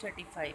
35।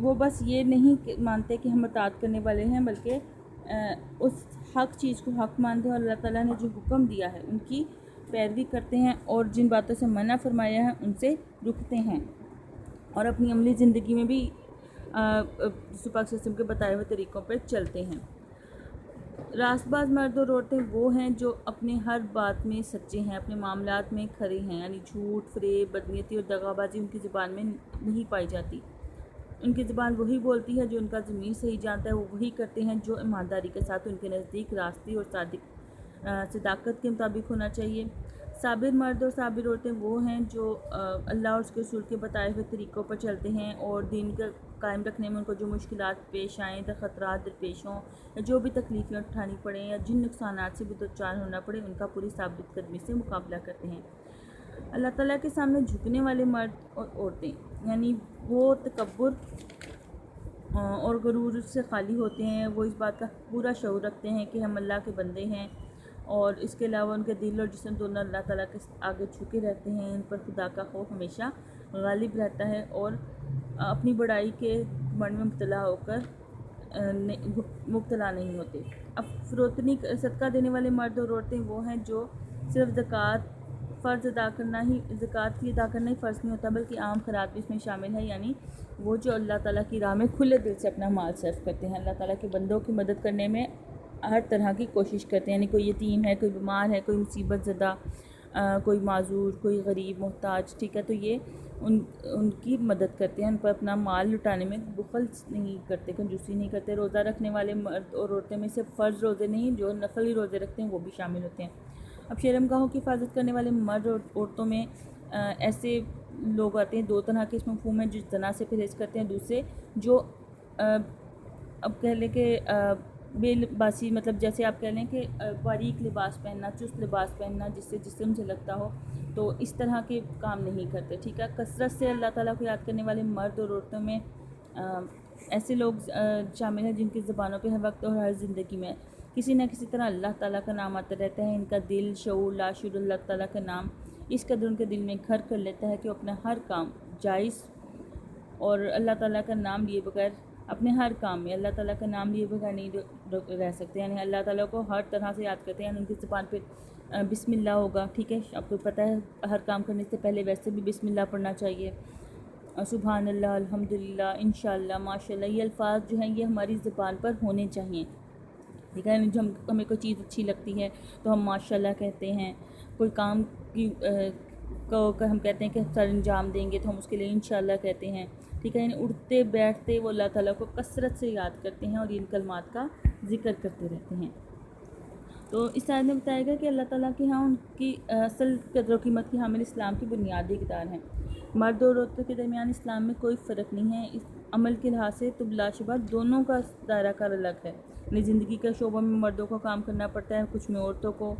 وہ بس یہ نہیں مانتے کہ ہم اطاعت کرنے والے ہیں، بلکہ اس حق چیز کو حق مانتے ہیں، اور اللہ تعالیٰ نے جو حکم دیا ہے ان کی پیروی کرتے ہیں، اور جن باتوں سے منع فرمایا ہے ان سے رکتے ہیں، اور اپنی عملی زندگی میں بھی رسول پاک صلی اللہ علیہ وسلم کے بتائے ہوئے طریقوں پر چلتے ہیں۔ راست باز مرد اور عورتیں وہ ہیں جو اپنے ہر بات میں سچے ہیں، اپنے معاملات میں کھرے ہیں، یعنی جھوٹ، فریب، بدنیتی اور دغا بازی ان کی زبان میں نہیں پائی جاتی۔ ان کی زبان وہی بولتی ہے جو ان کا ضمیر صحیح جانتا ہے، وہ وہی کرتے ہیں جو ایمانداری کے ساتھ ان کے نزدیک راستی اور صداقت کے مطابق ہونا چاہیے۔ صابر مرد اور صابر عورتیں وہ ہیں جو اللہ اور اس کے رسول کے بتائے ہوئے طریقوں پر چلتے ہیں، اور دین کا قائم رکھنے میں ان کو جو مشکلات پیش آئیں، خطرات درپیش ہوں، یا جو بھی تکلیفیں اٹھانی پڑیں، یا جن نقصانات سے بھی دوچار ہونا پڑے، ان کا پوری ثابت قدمی سے مقابلہ کرتے ہیں۔ اللہ تعالیٰ کے سامنے جھکنے والے مرد اور عورتیں، یعنی وہ تکبر اور غرور سے خالی ہوتے ہیں، وہ اس بات کا پورا شعور رکھتے ہیں کہ ہم اللہ کے بندے ہیں، اور اس کے علاوہ ان کے دل اور جسم دونوں اللہ تعالیٰ کے آگے جھکے رہتے ہیں، ان پر خدا کا خوف ہمیشہ غالب رہتا ہے، اور اپنی بڑائی کے گھمنڈ میں مبتلا نہیں ہوتے۔ اب فروتنی صدقہ دینے والے مرد اور عورتیں وہ ہیں جو صرف زکوٰۃ کی ادا کرنا ہی فرض نہیں ہوتا، بلکہ عام خیرات بھی اس میں شامل ہے، یعنی وہ جو اللہ تعالیٰ کی راہ میں کھلے دل سے اپنا مال صرف کرتے ہیں، اللہ تعالیٰ کے بندوں کی مدد کرنے میں ہر طرح کی کوشش کرتے ہیں، یعنی کوئی یتیم ہے، کوئی بیمار ہے، کوئی مصیبت زدہ، کوئی معذور، کوئی غریب محتاج، ٹھیک ہے، تو یہ ان کی مدد کرتے ہیں، ان پر اپنا مال لٹانے میں بخل نہیں کرتے، کنجوسی نہیں کرتے۔ روزہ رکھنے والے مرد اور عورتیں میں صرف فرض روزے نہیں، جو نفلی روزے رکھتے ہیں وہ بھی شامل ہوتے ہیں۔ اب شرم گاہوں کی حفاظت کرنے والے مرد اور عورتوں میں ایسے لوگ آتے ہیں، دو طرح کے اس مفہوم ہیں، جو زنا سے پرہیز کرتے ہیں، دوسرے جو اب کہہ لیں کہ بے لباسی، مطلب جیسے آپ کہہ لیں کہ باریک لباس پہننا، چست لباس پہننا جس سے جسم سے لگتا ہو، تو اس طرح کے کام نہیں کرتے، ٹھیک ہے۔ کثرت سے اللہ تعالیٰ کو یاد کرنے والے مرد اور عورتوں میں ایسے لوگ شامل ہیں جن کی زبانوں پہ ہر وقت اور ہر زندگی میں کسی نہ کسی طرح اللہ تعالیٰ کا نام آتا رہتا ہے، ان کا دل شعور لاشعور اللہ تعالیٰ کا نام اس قدر ان کے دل میں گھر کر لیتا ہے کہ وہ اپنا ہر کام جائز اور اللہ تعالیٰ کا نام لیے بغیر، اپنے ہر کام میں اللہ تعالیٰ کا نام لیے بغیر نہیں رہ سکتے، یعنی اللہ تعالیٰ کو ہر طرح سے یاد کرتے ہیں، یعنی ان کی زبان پہ بسم اللہ ہوگا، ٹھیک ہے، آپ کو پتہ ہے ہر کام کرنے سے پہلے ویسے بھی بسم اللہ پڑھنا چاہیے، سبحان اللہ، الحمدللہ، انشاءاللہ، ماشاءاللہ، یہ الفاظ جو ہیں یہ ہماری زبان پر ہونے چاہیے، ٹھیک ہے، جو ہمیں کوئی چیز اچھی لگتی ہے تو ہم ماشاءاللہ کہتے ہیں، کوئی کام کو ہم کہتے ہیں کہ سر انجام دیں گے تو ہم اس کے لیے انشاءاللہ کہتے ہیں، ٹھیک ہے، یعنی اٹھتے بیٹھتے وہ اللہ تعالیٰ کو کثرت سے یاد کرتے ہیں اور ان کلمات کا ذکر کرتے رہتے ہیں۔ تو اس آیت میں بتایا گیا کہ اللہ تعالیٰ کے ہاں ان کی اصل قدر و قیمت کی حامل اسلام کی بنیادی اقدار ہیں۔ مرد اور عورتوں کے درمیان اسلام میں کوئی فرق نہیں ہے، اس عمل کے لحاظ سے تو بلا شبہ دونوں کا دائرہ کار الگ ہے، یعنی زندگی کا شعبوں میں مردوں کو کام کرنا پڑتا ہے، کچھ میں عورتوں کو،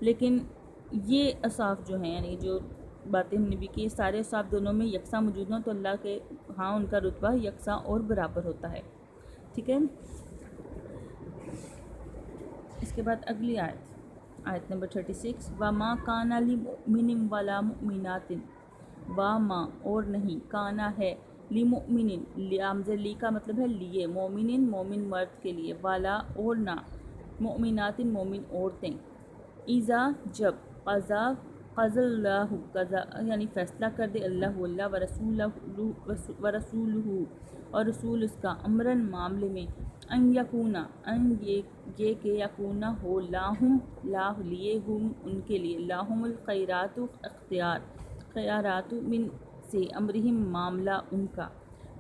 لیکن یہ اصاف جو ہیں، یعنی جو باتیں ہم نے بھی کی، سارے اصاف دونوں میں یکساں موجود ہوں تو اللہ کے ہاں ان کا رتبہ یکساں اور برابر ہوتا ہے، ٹھیک ہے۔ اس کے بعد اگلی آیت نمبر 36، وَمَا كَانَ لِمُؤْمِنٍ وَلَا مُؤْمِنَاتٍ، وَمَا اور نہیں، کانا ہے، لِمُؤْمِنٍ، لی کا مطلب ہے لیے، مومنن مومن مرد کے لیے، والا اور نہ، مؤمنات مومن عورتیں، اذا جب، قضا اللہ، قضا یعنی فیصلہ کر دے اللہ ورسولہ اور رسول اس کا، امراً معاملے میں، ان یکونا ان یہ کہ یکونا ہو، لاہم لیے ہم ان کے لیے، لاہم الخیرات اختیار، خیارات من سے، امرہم معاملہ ان کا،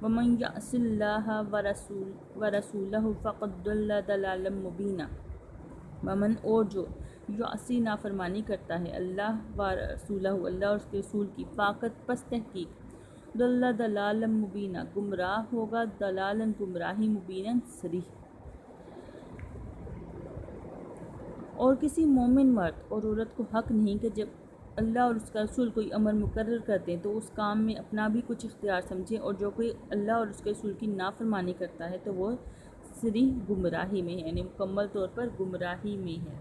ومن یعص اللہ ورسولہ فقد ضل ضلالا مبینا، ومن اور جو یعصی نافرمانی کرتا ہے اللہ و رسولہ، اللہ اور اس کے رسول کی، فاقت پس تحقیق، ضل ضلالا مبینا گمراہ ہوگا، ضلالا گمراہی، مبینا صریح۔ اور کسی مومن مرد اور عورت کو حق نہیں کہ جب اللہ اور اس کا رسول کوئی امر مقرر کر دیں تو اس کام میں اپنا بھی کچھ اختیار سمجھے، اور جو کوئی اللہ اور اس کے رسول کی نافرمانی کرتا ہے تو وہ صریح گمراہی میں ہے، یعنی مکمل طور پر گمراہی میں ہے۔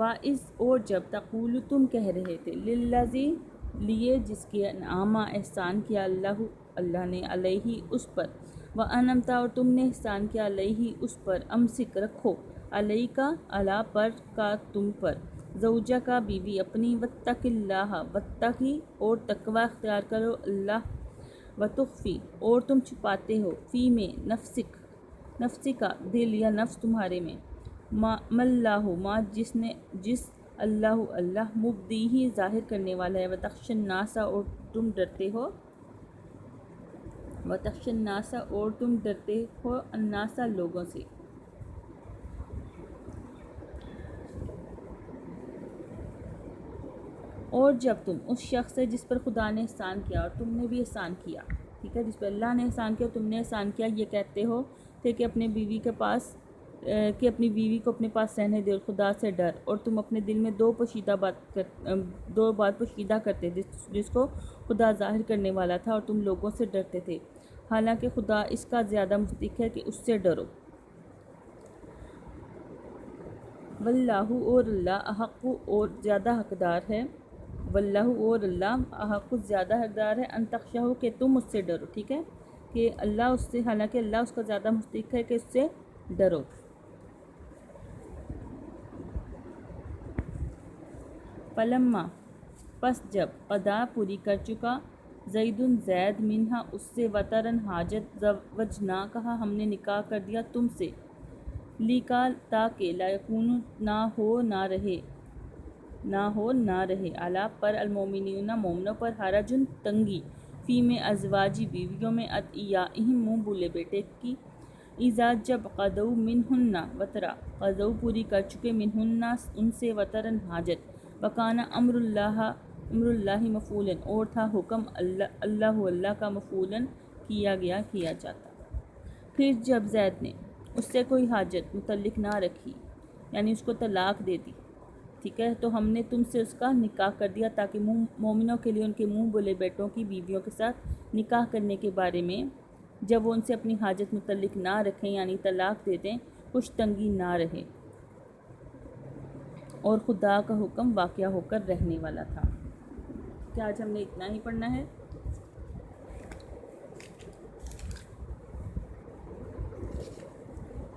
وَإِذْ اور جب تقول تم کہہ رہے تھے للذی لیے جس کے انعام احسان کیا اللہ نے علیہ اس پر، وانعمت اور تم نے احسان کیا علیہ اس پر، امسک رکھو علیہ کا علا پر کا تم پر، زوجہ کا بیوی اپنی، واتق اللہ واتقی اور تقوی اختیار کرو اللہ، وتخفی اور تم چھپاتے ہو، فی میں نفسی کا دل یا نفس تمہارے میں، مَاللہ ما جس اللہ مبدیہ ظاہر کرنے والا ہے، وتخشی الناس اور تم ڈرتے ہو الناس لوگوں سے۔ اور جب تم اس شخص سے جس پر خدا نے احسان کیا اور تم نے بھی احسان کیا، ٹھیک ہے، جس پر اللہ نے احسان کیا اور تم نے احسان کیا، یہ کہتے ہو تھے کہ اپنی بیوی کو اپنے پاس رہنے دے اور خدا سے ڈر، اور تم اپنے دل میں دو بات پوشیدہ کرتے جس کو خدا ظاہر کرنے والا تھا، اور تم لوگوں سے ڈرتے تھے، حالانکہ خدا اس کا زیادہ مستحق ہے کہ اس سے ڈرو۔ واللہ اور اللہ احق اور زیادہ حقدار ہے، واللہ اور اللہ احق زیادہ حقدار ہے ان تخشوا کہ تم اس سے ڈرو، ٹھیک ہے، کہ اللہ اس سے، حالانکہ اللہ اس کا زیادہ مستحق ہے کہ اس سے ڈرو۔ فلما پس جب قضا پوری کر چکا، زید منہا اس سے، وطرن حاجت، زوجناکہا ہم نے نکاح کر دیا تم سے، تاکہ لا یکون نہ رہے علا پر المومنین مومنوں پر، حرجن تنگی، فی میں ازواجی بیویوں میں، ادعیائہم منہ بولے بیٹے کی، اذا جب قضوا منہن وطرا قضوا پوری کر چکے، منہن ان سے، وطرن حاجت، وکان امر اللہ مفعولا اور تھا حکم اللہ کا مفعولاً کیا جاتا۔ پھر جب زید نے اس سے کوئی حاجت متعلق نہ رکھی، یعنی اس کو طلاق دے دی، ٹھیک ہے، تو ہم نے تم سے اس کا نکاح کر دیا تاکہ مومنوں کے لیے ان کے منہ بولے بیٹوں کی بیویوں کے ساتھ نکاح کرنے کے بارے میں جب وہ ان سے اپنی حاجت متعلق نہ رکھیں، یعنی طلاق دے دیں، کچھ تنگی نہ رہے، اور خدا کا حکم واقع ہو کر رہنے والا تھا۔ کیا آج ہم نے اتنا ہی پڑھنا ہے؟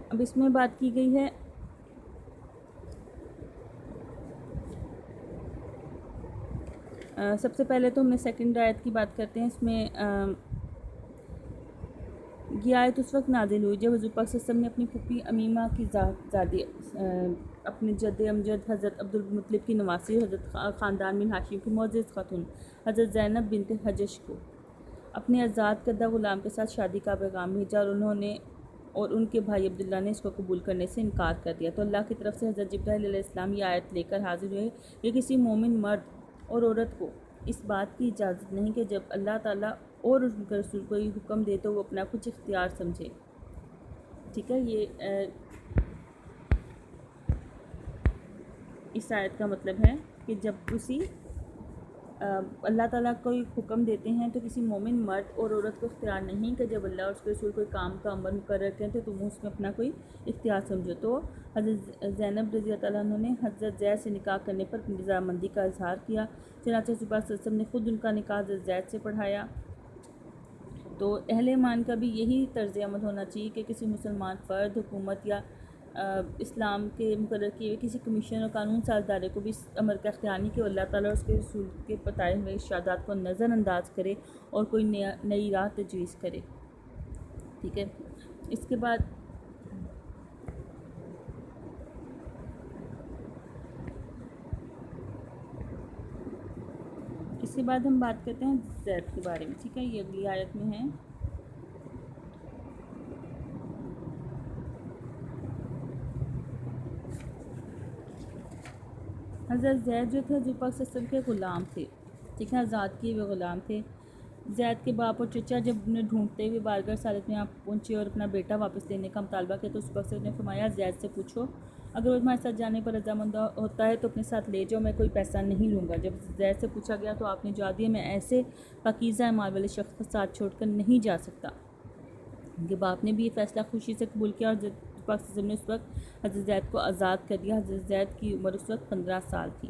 اب اس میں بات کی گئی ہے سب سے پہلے تو ہم نے سیکنڈ آیت کی بات کرتے ہیں۔ اس میں یہ آیت اس وقت نازل ہوئی جب حضور پاک صلی اللہ علیہ وسلم نے اپنی پھوپھی امیمہ کی زادی اپنے جد امجد حضرت عبدالمطلب کی نواسی، حضرت خاندان بن ہاشم کی معزز خاتون حضرت زینب بنت حجش کو اپنے آزاد کردہ غلام کے ساتھ شادی کا پیغام بھیجا، اور ان کے بھائی عبداللہ نے اس کو قبول کرنے سے انکار کر دیا، تو اللہ کی طرف سے حضرت جبرائیل علیہ السلام یہ آیت لے کر حاضر ہوئے کہ کسی مومن مرد اور عورت کو اس بات کی اجازت نہیں کہ جب اللہ تعالیٰ اور اس کے رسول کو یہ حکم دے تو وہ اپنا کچھ اختیار سمجھے، ٹھیک ہے۔ یہ اس آیت کا مطلب ہے کہ جب اللہ تعالیٰ کوئی حکم دیتے ہیں تو کسی مومن مرد اور عورت کو اختیار نہیں کہ جب اللہ اور اس کے رسول کوئی کام کا امر مقرر کریں تو تم اس میں اپنا کوئی اختیار سمجھو۔ تو حضرت زینب رضی اللہ عنہ نے حضرت زید سے نکاح کرنے پر اپنی رضامندی کا اظہار کیا، چنانچہ رسول پاک صلی اللہ علیہ وسلم نے خود ان کا نکاح حضرت زید سے پڑھایا۔ تو اہل ایمان کا بھی یہی طرز عمل ہونا چاہیے کہ کسی مسلمان فرد، حکومت یا اسلام کے مقرر کیے ہوئے کسی کمیشن اور قانون ساز ادارے کو بھی اس امر کا اختیار نہیں کہ وہ اللہ تعالیٰ اور اس کے رسول کے بتائے ہوئے ارشادات کو نظر انداز کرے اور کوئی نئی راہ تجویز کرے، ٹھیک ہے۔ اس کے بعد ہم بات کرتے ہیں زید کے بارے میں، ٹھیک ہے، یہ اگلی آیت میں ہے۔ حضرت زید جو تھے حضور پاک صلی اللہ علیہ وسلم کے غلام تھے، ٹھیک ہے، آزاد کیے ہوئے غلام تھے۔ زید کے باپ اور چچا جب انہیں ڈھونڈتے ہوئے بارگاہ رسالت میں آپ پہنچے اور اپنا بیٹا واپس لینے کا مطالبہ کیا تو اس وقت نے فرمایا زید سے پوچھو، اگر وہ تمہارے ساتھ جانے پر رضامند ہوتا ہے تو اپنے ساتھ لے جاؤ، میں کوئی پیسہ نہیں لوں گا۔ جب زید سے پوچھا گیا تو آپ نے جواب دیا، میں ایسے پاکیزہ مال والے شخص کا ساتھ چھوڑ کر نہیں جا سکتا۔ ان کے باپ نے بھی یہ فیصلہ خوشی سے قبول کیا اور حضور پاک صلی اللہ علیہ وسلم نے اس وقت حضرت زید کو آزاد کر دیا. حضرت زید کی عمر اس وقت 15 سال تھی.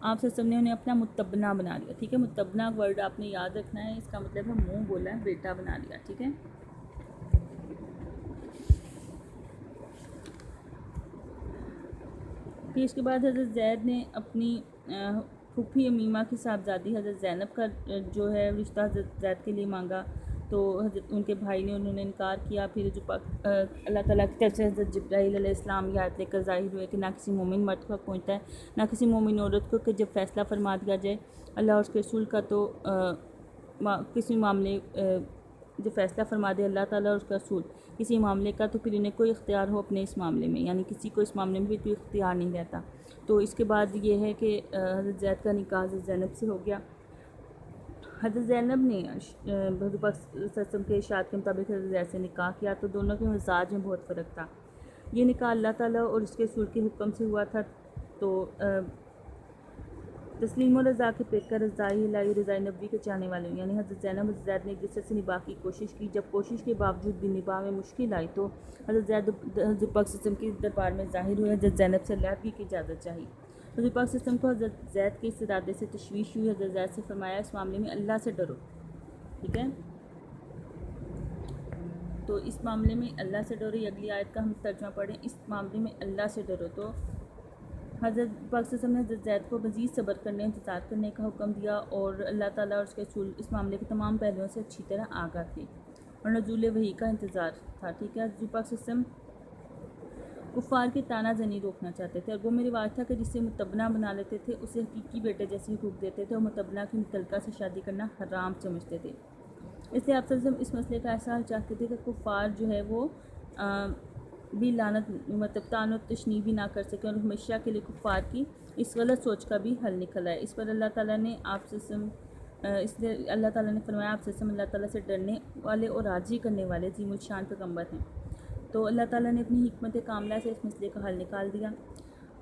آپ صلی اللہ علیہ وسلم نے انہیں اپنا متبنہ بنا لیا. ٹھیک ہے, متبنہ ورڈ آپ نے یاد رکھنا ہے, اس کا مطلب ہے منہ بولا ہے, بیٹا بنا لیا. ٹھیک ہے, پھر اس کے بعد حضرت زید نے اپنی پھوپھی امیمہ کی صاحبزادی حضرت زینب کا جو ہے رشتہ حضرت زید کے لیے مانگا, تو حضرت ان کے بھائی نے انہوں نے انکار کیا. پھر جو اللہ تعالیٰ کی طرف سے حضرت جبرائیل علیہ السلام یہ آیت لے کر ظاہر ہوئے کہ نہ کسی مومن مرد کو پہنچتا ہے نہ کسی مومن عورت کو کہ جب فیصلہ فرما دیا جائے اللہ اور اس کے رسول کا, تو کسی معاملے جو فیصلہ فرما دے اللہ تعالیٰ اور اس کا رسول کسی معاملے کا, تو پھر انہیں کوئی اختیار ہو اپنے اس معاملے میں, یعنی کسی کو اس معاملے میں بھی کوئی اختیار نہیں رہتا. تو اس کے بعد یہ ہے کہ حضرت زید کا نکاح حضرت زینب سے ہو گیا. حضرت زینب نے حضور پاک صلی اللہ علیہ وسلم کے ارشاد کے مطابق حضرت زید سے نکاح کیا, تو دونوں کے مزاج میں بہت فرق تھا. یہ نکاح اللہ تعالیٰ اور اس کے رسول کے حکم سے ہوا تھا. تو تسلیم و رضا کے پیکر رضائی الہی رضائی نبی کے چاہنے والے, یعنی حضرت زینب حضرت زید نے ایک دوسرے سے نباہ کی کوشش کی. جب کوشش کے باوجود بھی نباہ میں مشکل آئی تو حضرت زید حضور پاک صلی اللہ علیہ وسلم کے دربار میں ظاہر ہوئے, حضرت زینب سے علیحدگی کی اجازت چاہی. حضور پاک صلی اللہ علیہ وسلم کو حضرت زید کے اس ارادے سے تشویش ہوئی. حضرت زید سے فرمایا اس معاملے میں اللہ سے ڈرو. ٹھیک ہے, تو اس معاملے میں اللہ سے ڈرو, یہ اگلی آیت کا ہم ترجمہ پڑھیں. اس معاملے میں اللہ سے ڈرو. تو حضرت پاک صلی اللہ علیہ وسلم نے حضرت زید کو مزید صبر کرنے انتظار کرنے کا حکم دیا, اور اللہ تعالیٰ اور اس کے رسول اس معاملے کے تمام پہلوؤں سے اچھی طرح آگاہ تھے اور نزول وحی کا انتظار تھا. ٹھیک ہے, حضرت پاک صلی اللہ علیہ وسلم کفار کی تانہ زنی روکنا چاہتے تھے, اور وہ میں رواج تھا کہ جسے متبنہ بنا لیتے تھے اسے حقیقی بیٹے جیسے حقوق دیتے تھے, اور متبنہ کی متعلقہ سے شادی کرنا حرام سمجھتے تھے. اس لیے آپ صلی اللہ علیہ وسلم اس مسئلے کا ایسا حل چاہتے تھے کہ کفار جو ہے وہ بھی لعنت مطلب طعن و تشنیع بھی نہ کر سکیں, اور ہمیشہ کے لیے کفار کی اس غلط سوچ کا بھی حل نکل آئے. اس پر اللہ تعالیٰ نے آپ صلی اللہ علیہ وسلم اس لیے اللہ تعالیٰ نے فرمایا آپ صلی اللہ علیہ وسلم اللہ تعالیٰ سے ڈرنے والے اور راضی کرنے والے عظیم الشان پیغمبر ہیں. تو اللہ تعالیٰ نے اپنی حکمت کاملہ سے اس مسئلے کا حل نکال دیا.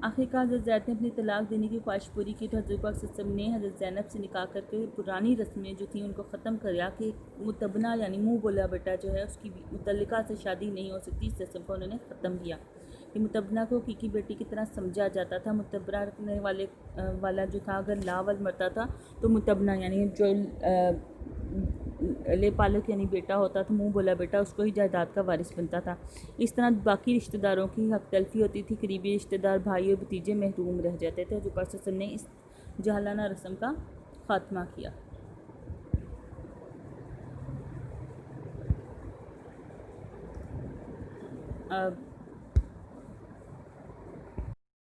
آخرکار حضرت زید نے اپنی طلاق دینے کی خواہش پوری کی, تو حضرت پاک صلی اللہ علیہ وسلم نے حضرت زینب سے نکاح کر کے پرانی رسمیں جو تھیں ان کو ختم کریا کہ متبنہ یعنی منہ بولا بیٹا جو ہے اس کی متعلقہ سے شادی نہیں ہو سکتی. اس رسم کو انہوں نے ختم کیا کہ متبنہ کو حقیقی بیٹی کی طرح سمجھا جاتا تھا. متبرہ رکھنے والا جو تھا اگر لاول مرتا تھا تو متبنہ یعنی جو لے پالک یعنی بیٹا ہوتا تھا, منہ بولا بیٹا, اس کو ہی جائیداد کا وارث بنتا تھا. اس طرح باقی رشتہ داروں کی حق تلفی ہوتی تھی, قریبی رشتہ دار بھائی اور بھتیجے محروم رہ جاتے تھے. حضور پاک صلی اللہ علیہ وسلم نے اس جاہلانہ رسم کا خاتمہ کیا. اب